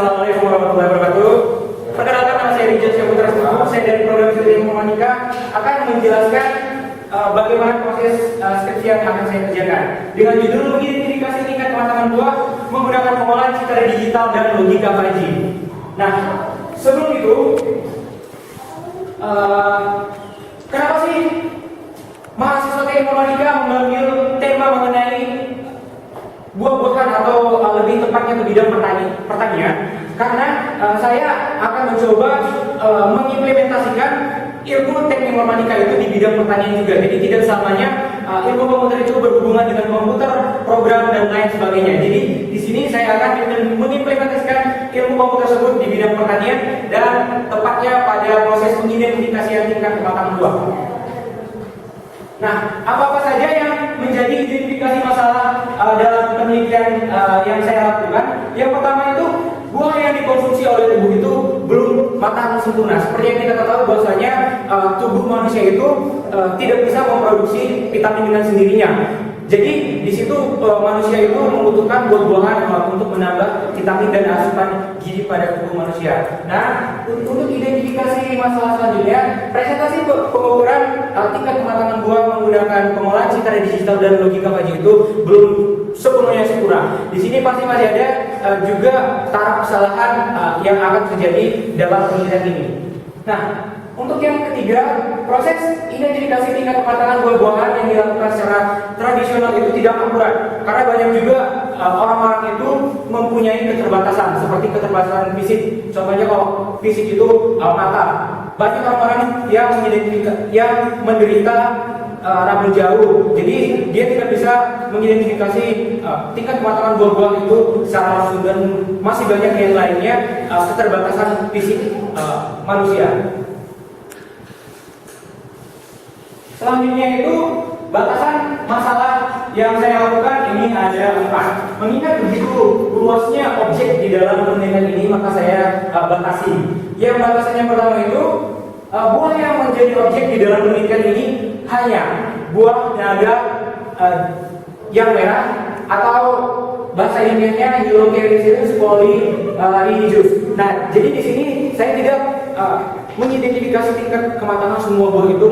Assalamualaikum warahmatullahi wabarakatuh. Perkenalkan, nama saya Rijal Syaputra Sumbu. Saya dari program studi informatika akan menjelaskan bagaimana proses skripsi yang akan saya kerjakan dengan judul mengidentifikasi tingkat kematangan buah menggunakan pengolahan citra digital dan logika Fuzzy. Nah, sebelum itu, kenapa sih mahasiswa teknik informatika mengambil tema mengenai buah-buahan atau lebih tepatnya ke bidang pertanian? Karena saya akan mencoba mengimplementasikan ilmu teknik informatika itu di bidang pertanian juga. Jadi tidak selamanya ilmu komputer itu berhubungan dengan komputer, program dan lain sebagainya. Jadi di sini saya akan mengimplementasikan ilmu komputer tersebut di bidang pertanian dan tepatnya pada proses mengidentifikasi tingkat kematangan buah. Nah, apa-apa saja yang menjadi identifikasi masalah dalam penelitian yang saya lakukan? Yang pertama itu, buah yang dikonsumsi oleh tubuh itu belum matang sempurna. Seperti yang kita ketahui bahwasanya tubuh manusia itu tidak bisa memproduksi vitamin dengan sendirinya. Jadi di situ manusia itu membutuhkan buah-buahan untuk menambah vitamin dan asupan gizi pada tubuh manusia. Nah, untuk identifikasi masalah selanjutnya, presentasi pengukuran tingkat kematangan buah menggunakan pengolahan citra digital dan logika Fuzzy itu belum sepenuhnya sempurna. Di sini pasti masih ada juga taraf kesalahan yang akan terjadi dalam penelitian ini. Nah, untuk yang ketiga, proses identifikasi tingkat kematangan buah-buahan yang dilakukan secara tradisional itu tidak akurat, karena banyak juga orang-orang itu mempunyai keterbatasan, seperti keterbatasan fisik. Contohnya kalau fisik itu mata, banyak orang-orang yang menderita rambut jauh, jadi dia tidak bisa mengidentifikasi tingkat kematangan buah-buah itu secara langsung, dan masih banyak yang lainnya keterbatasan fisik manusia. Selanjutnya itu batasan masalah yang saya lakukan ini ada 4. Mengingat begitu luasnya objek di dalam penelitian ini, maka saya batasi. Yang batasan yang pertama itu, buah yang menjadi objek di dalam penelitian ini hanya buah naga yang merah atau bahasa Inggrisnya Hylocaris polyrigus. Nah, jadi di sini saya tidak mengidentifikasi tingkat kematangan semua buah itu,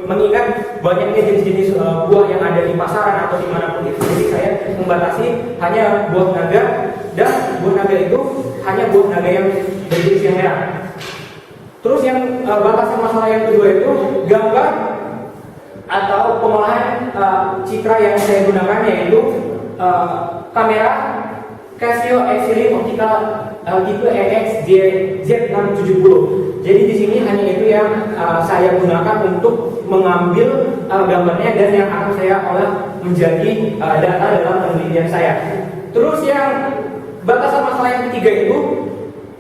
mengingat banyaknya jenis-jenis buah yang ada di pasaran atau dimanapun itu. Jadi saya membatasi hanya buah naga, dan buah naga itu hanya buah naga yang berjenis yang merah. Terus yang batasan masalah yang kedua itu gambar atau pengolahan citra yang saya gunakan, yaitu kamera Casio Exylim Optical tipe EX-Z670. Jadi di sini hanya itu yang saya gunakan untuk mengambil gambarnya dan yang akan saya olah menjadi data dalam penelitian saya. Terus yang batasan masalah yang ketiga itu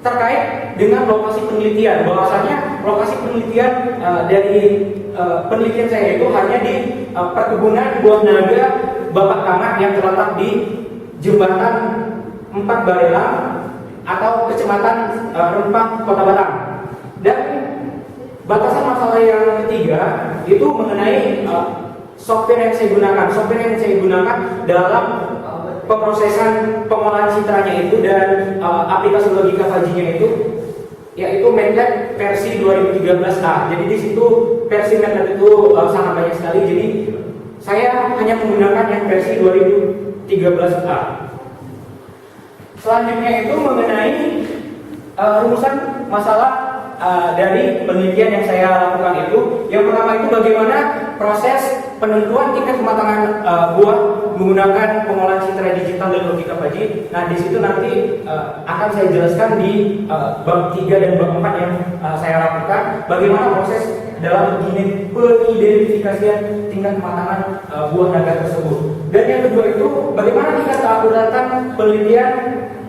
terkait dengan lokasi penelitian. Bahwasanya lokasi penelitian dari penelitian saya itu hanya di perkebunan buah naga Bapak Kamat yang terletak di Jembatan 4 Barelang atau Kecamatan Rempang, Kota Batam. Dan batasan masalah yang ketiga itu mengenai software yang saya gunakan. Software yang saya gunakan dalam pemrosesan pengolahan citranya itu dan aplikasi logika Fuzzy-nya itu, yaitu MATLAB versi 2013A. Jadi di situ versi MATLAB itu sangat banyak sekali. Jadi saya hanya menggunakan yang versi 2013A. Selanjutnya itu mengenai rumusan masalah dari penelitian yang saya lakukan itu. Yang pertama itu bagaimana proses penentuan tingkat kematangan buah menggunakan pengolahan citra digital dan logika Fuzzy. Nah, di situ nanti akan saya jelaskan di bab 3 dan bab 4 yang saya lakukan, bagaimana proses dalam pengidentifikasian tingkat kematangan buah naga tersebut. Dan yang kedua itu bagaimana tingkat keakuratan penelitian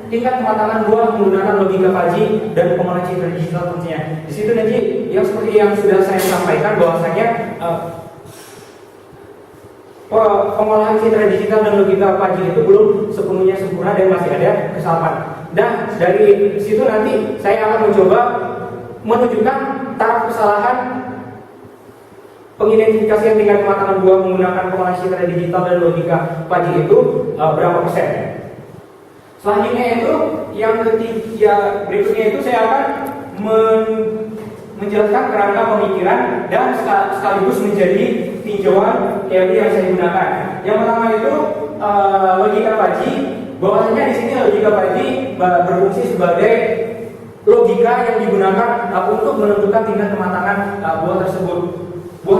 tingkat kematangan buah menggunakan logika Fuzzy dan pengolahan citra digital tentunya. Di situ nanti yang seperti yang sudah saya sampaikan, bahwasanya pengolahan citra digital dan logika Fuzzy itu belum sepenuhnya sempurna dan masih ada kesalahan. Dan dari situ nanti saya akan mencoba menunjukkan taraf kesalahan pengidentifikasian tingkat kematangan buah menggunakan pengolahan citra digital dan logika Fuzzy itu berapa persen. Selanjutnya itu yang ketiga, berikutnya itu saya akan menjelaskan kerangka pemikiran dan sekaligus menjadi tinjauan teori yang saya gunakan. Yang pertama itu logika Fajri. Bahwasanya di sini logika Fajri berfungsi sebagai logika yang digunakan untuk menentukan tingkat kematangan buah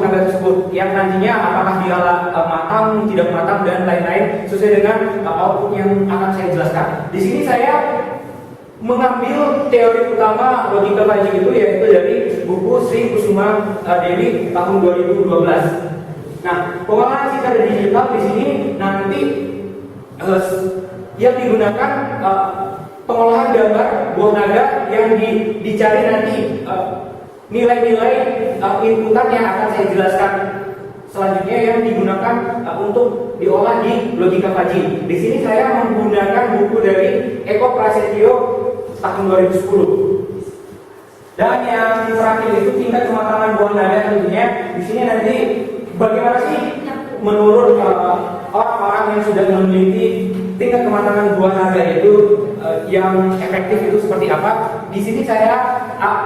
naga tersebut, yang nantinya apakah dia matang, tidak matang, dan lain-lain sesuai dengan output yang akan saya jelaskan. Di sini saya mengambil teori utama logika Fajri itu yaitu dari buku Sri Kusuma Dewi tahun 2012. Nah, pengolahan citra digital di sini nanti yang digunakan pengolahan gambar buah naga yang dicari nanti nilai-nilai inputan yang akan saya jelaskan selanjutnya yang digunakan untuk diolah di logika Fajri. Di sini saya menggunakan buku dari Eko Prasetyo tahun 2010. Dan yang terakhir itu tingkat kematangan buah naga tentunya. Di sini nanti bagaimana sih menurut orang-orang yang sudah meneliti tingkat kematangan buah naga itu yang efektif itu seperti apa? Di sini saya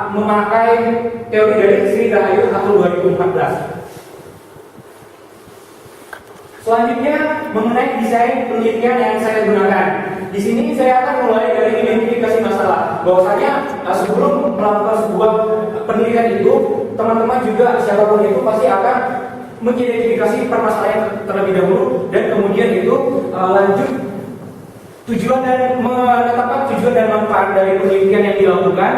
memakai teori dari Sri Rahayu tahun 2014. Selanjutnya mengenai desain penelitian yang saya gunakan. Di sini saya akan mulai dari identifikasi masalah. Bahwasanya sebelum melakukan sebuah penelitian itu, teman-teman juga siapapun itu pasti akan mengidentifikasi permasalahan terlebih dahulu dan kemudian itu lanjut tujuan dan menetapkan tujuan dan manfaat dari penelitian yang dilakukan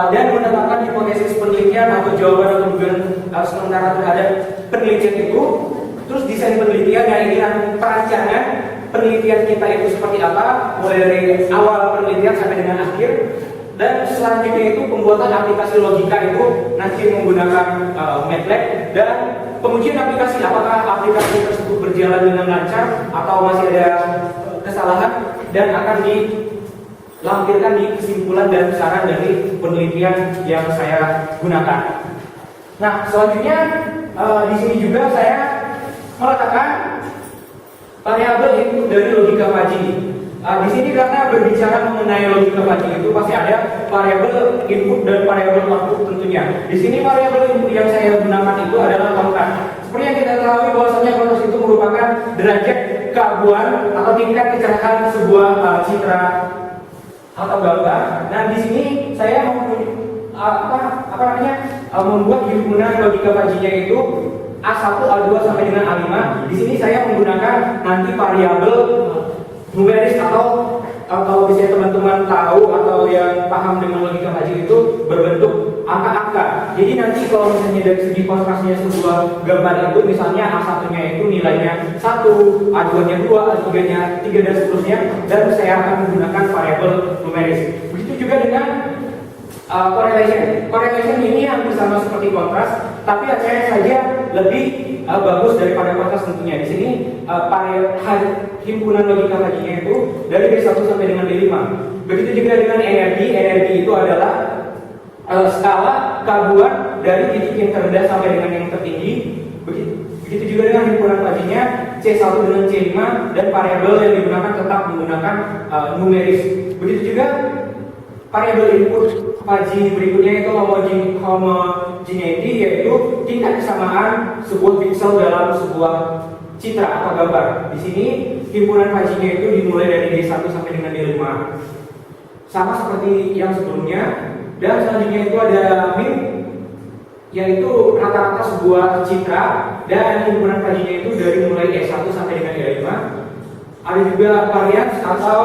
dan menetapkan hipotesis penelitian atau jawaban atau dugaan sementara terhadap penelitian itu. Terus desain penelitian yang ini perancangan penelitian kita itu seperti apa, mulai dari awal penelitian sampai dengan akhir. Dan selanjutnya itu pembuatan aplikasi logika itu nanti menggunakan MATLAB dan pengujian aplikasi, apakah aplikasi tersebut berjalan dengan lancar atau masih ada kesalahan, dan akan dilampirkan di kesimpulan dan saran dari penelitian yang saya gunakan. Nah, selanjutnya di sini juga saya meletakkan variabel input dari logika Fajri. Di sini karena berbicara mengenai logika Fajri itu pasti ada variabel input dan variabel output tentunya. Di sini variabel input yang saya gunakan itu adalah kontras. Seperti yang kita ketahui bahwasanya kontras itu merupakan derajat keabuan atau tingkat kecerahan sebuah citra atau gambar. Nah, di sini saya membuat himpunan logika Fajrinya itu A1, A2 sampai dengan A5. Di sini saya menggunakan nanti variabel numeris atau kalau bisa teman-teman tahu atau yang paham dengan logika Fajri itu berbentuk angka-angka. Jadi nanti kalau misalnya dari segi kontrasnya sebuah gambar itu misalnya A1-nya itu nilainya 1, A2-nya 2, A3-nya 3 dan seterusnya, dan saya akan menggunakan variabel numeris. Begitu juga dengan correlation. Correlation ini hampir sama seperti kontras, tapi hasilnya saja lebih bagus daripada kontras tentunya. Di sini himpunan logika Fajrinya itu dari D1 sampai dengan D5. Begitu juga dengan energi. Energi itu adalah skala keabuan dari titik yang terendah sampai dengan yang tertinggi. Begitu juga dengan himpunan Fajrinya C1 dengan C5, dan variabel yang digunakan tetap menggunakan numeris. Begitu juga variabel input Fajri berikutnya itu homogeneity, yaitu tingkat kesamaan sebuah piksel dalam sebuah citra atau gambar. Di sini himpunan Fajrinya itu dimulai dari D1 sampai dengan D5, sama seperti yang sebelumnya. Dan selanjutnya itu ada min, yaitu rata-rata sebuah citra, dan himpunan Fajrinya itu dari mulai D1 sampai dengan D5. Ada juga varians atau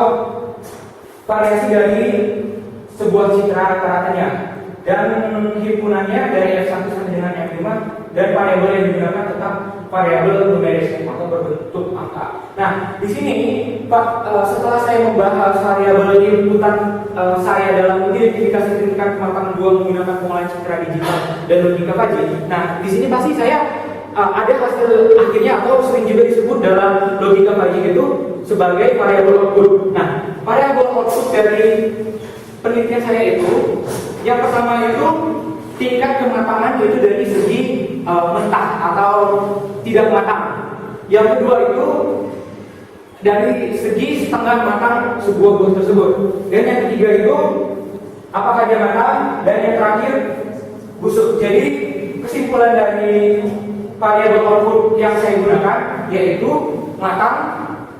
variasi dari sebuah citra rata-ratanya, dan himpunannya dari F1 sampai dengan F5, dan variabel yang digunakan tetap variabel numeris atau berbentuk angka. Nah, di sini setelah saya membahas variabel inputan saya dalam identifikasi tingkat kematangan buah menggunakan pengolahan citra digital dan logika Fajri. Nah, di sini pasti saya ada hasil akhirnya atau sering juga disebut dalam logika Fajri itu sebagai variabel output. Nah, variabel output dari penelitian saya itu, yang pertama itu tingkat kematangan, yaitu dari segi mentah atau tidak matang. Yang kedua itu dari segi setengah matang sebuah buah tersebut. Dan yang ketiga itu apakah dia matang, dan yang terakhir busuk. Jadi kesimpulan dari variabel output yang saya gunakan yaitu matang,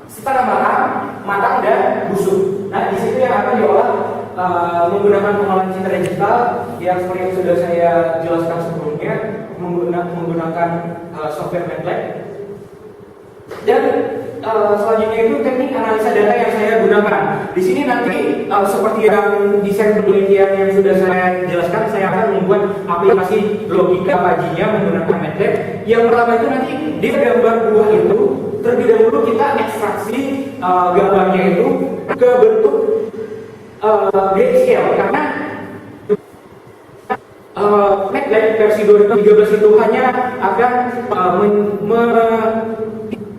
setengah matang, matang dan busuk. Nah, di situ yang akan diolah menggunakan pengolahan citra digital yang seperti yang sudah saya jelaskan sebelumnya, menggunakan software MATLAB. Dan selanjutnya itu teknik analisa data yang saya gunakan. Di sini nanti seperti yang desain penelitian yang sudah saya jelaskan, saya akan membuat aplikasi logika pajinya menggunakan MATLAB. Yang pertama itu nanti di gambar buah itu terlebih dahulu kita ekstraksi gambarnya itu ke bentuk grayscale, karena MATLAB versi 2013 itu hanya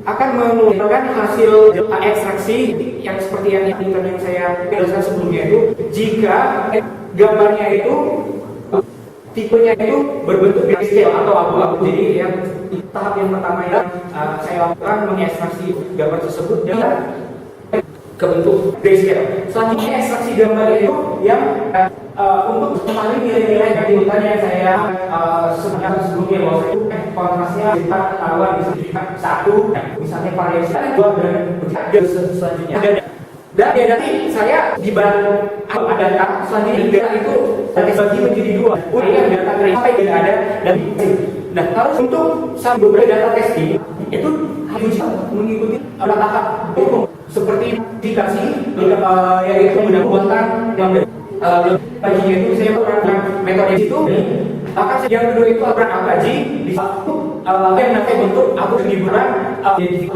akan mengeluarkan hasil ekstraksi yang seperti yang saya jelaskan sebelumnya itu jika gambarnya itu tipenya itu berbentuk grayscale atau abu-abu. Jadi yang tahap yang pertama yang saya lakukan mengekstraksi gambar tersebut dan ke bentuk grayscale. Selanjutnya ekstraksi gambar itu yang untuk mencari nilai-nilai dari hutan yang saya sebelumnya, bahwa itu kontrasnya kita ketahuan bisa satu, misalnya variasi dua dan selanjutnya. Dan ya nanti saya dibantu data selanjutnya data itu dibagi menjadi dua. Yang data grayscale sampai tidak ada dan nah harus untuk beberapa data testing itu harus mengikuti tahap seperti dikasih yaitu mendapatkan yang pajinya itu saya menggunakan metode itu. Maka yang kedua itu akan kaji di satu yang nanti bentuk aku hiburan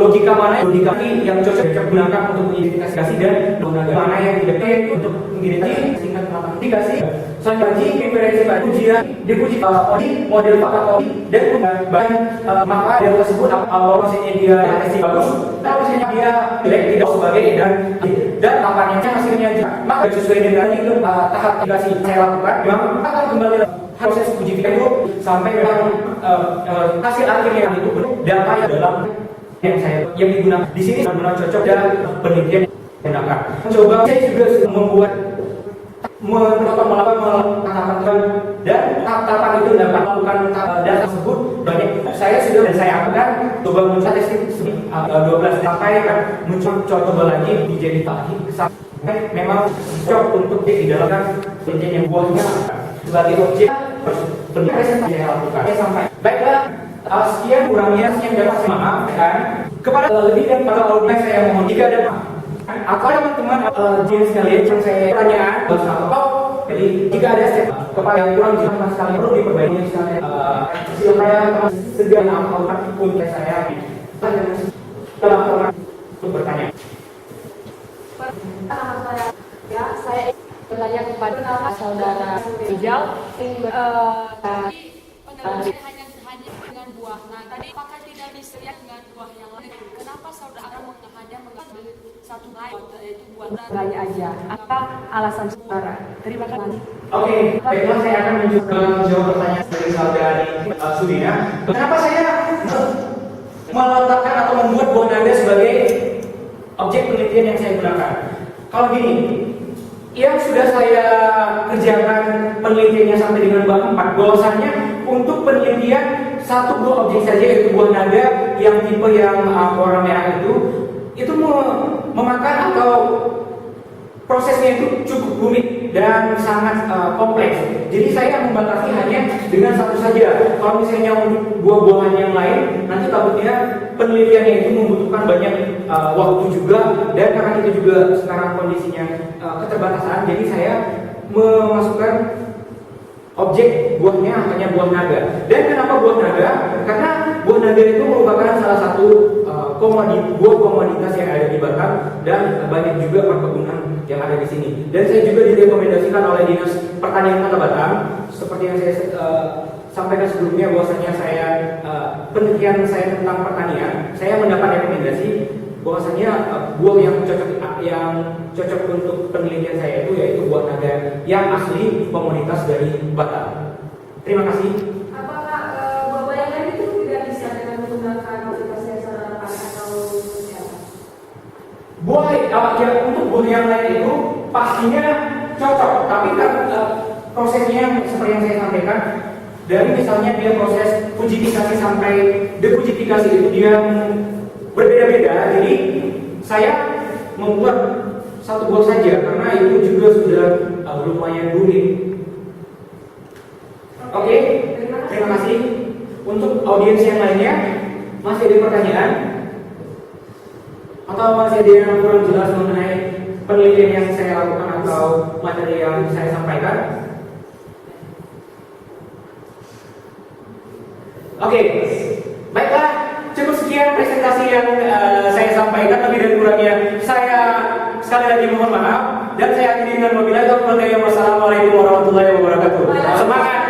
logika mana logika yang cocok digunakan untuk mengidentifikasi dan mana yang tidak itu untuk mengidentifikasi singkat dikasih selanjutnya preferensi ujian diuji model fakta dan bahan maka dia tersebut misalnya dia testing bagus atau misalnya dia tidak sebagai dan kapannya hasilnya maka sesuai dengan itu tahap dikasih saya lakukan memang akan kembali proses uji itu sampai memang hasil akhirnya itu data yang dalam yang digunakan di sini benar-benar cocok dan penelitian yang digunakan. Coba saya juga membuat melakukan dan tahapan itu dapat melakukan data tersebut banyak. Saya sudah dan saya akan coba mencari testing 12 sampai mencoba lagi dijadi lagi sampai memang cocok untuk didalangkan penelitian yang buahnya sebagai objek penelitian yang saya lakukan. Sampai baiklah, sekian kurangnya yang dapat saya maafkan kepada lebih dan para audiens saya mohon jika ada apa teman-teman jenis sekalian yang saya pertanyaan atau jadi jika ada step kepada yang kurang jelas sekali perlu diperbaiki sekalian supaya segala apa pun saya telah untuk bertanya. Ya, saya bertanya kepada saudara Rijal. Penelitian hanya dengan buah. Nah, tadi apakah tidak diseriat dengan buah yang lain? Kenapa saudara hanya mengambil satu buah, yaitu buah Bertanya aja. Apa alasan saudara? Terima kasih. Oke, baiklah saya akan menjawab pertanyaan dari saudari Sudina. Kenapa saya meletakkan atau membuat buah naga sebagai objek penelitian yang saya gunakan? Kalau gini, yang sudah saya kerjakan penelitiannya sampai dengan bab 4, bahwasannya untuk penelitian satu buah objek saja yaitu buah naga yang tipe yang warna merah itu memakan atau prosesnya itu cukup rumit dan sangat kompleks. Jadi saya membatasi hanya dengan satu saja. Kalau misalnya untuk buah-buahan yang lain, nanti takutnya penelitiannya itu membutuhkan banyak waktu juga, dan karena itu juga sekarang kondisinya keterbatasan, jadi saya memasukkan objek buahnya hanya buah naga. Dan kenapa buah naga? Karena buah naga itu merupakan salah satu buah komoditas yang ada di Batam, dan banyak juga perkebunan yang ada di sini. Dan saya juga direkomendasikan oleh Dinas Pertanian Kota Batam, seperti yang saya sampaikan sebelumnya, bahwasanya saya penelitian saya tentang pertanian, saya mendapat rekomendasi bahwasanya buah yang cocok untuk penelitian saya itu yaitu buah naga yang asli komoditas dari Batam. Terima kasih. Apakah buah bayangan itu tidak bisa dengan menggunakan aplikasi yang saudara pakai atau seperti apa? untuk yang lain itu pastinya cocok, tapi kan prosesnya seperti yang saya sampaikan, dari misalnya dia proses pujifikasi sampai depujifikasi itu dia berbeda-beda. Jadi saya membuat satu box saja karena itu juga sudah lumayan rumit. Oke, terima kasih. Untuk audiens yang lainnya, masih ada pertanyaan? Atau masih ada yang kurang jelas mengenai penelitian yang saya lakukan atau materi yang saya sampaikan? Oke, baiklah, cukup sekian presentasi yang saya sampaikan. Lebih dan kurangnya saya sekali lagi mohon maaf, dan saya akhiri dengan wabillahi taufiq wal hidayah. Wassalamualaikum warahmatullahi wabarakatuh. Semangat!